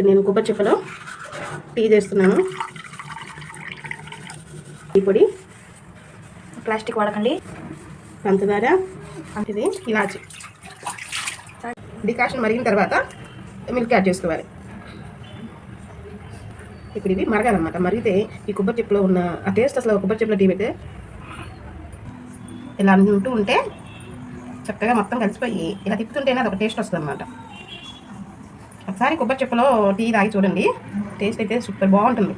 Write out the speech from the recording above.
నేను కొబ్బరి చిప్పలో టీ చేస్తున్నాను. టీ పొడి, ప్లాస్టిక్ వాడకండి, పంచదార, ఇది ఇలాచి. డికాషన్ మరిగిన తర్వాత మిల్క్ యాడ్ చేసుకోవాలి. ఇప్పుడు ఇవి మరగాలన్నమాట. మరిగితే ఈ కొబ్బరి చిప్పలో ఉన్న ఆ టేస్ట్ అసలు కొబ్బరి చిప్పలో టీ పెడితే ఇలా అంటూ ఉంటే చక్కగా మొత్తం కలిసిపోయి ఇలా తిప్పుతుంటేనే అది ఒక టేస్ట్ వస్తుంది అన్నమాట. ఒకసారి కొబ్బరి చిప్పలో టీ తాగి చూడండి, టేస్ట్ అయితే సూపర్ బాగుంటుంది.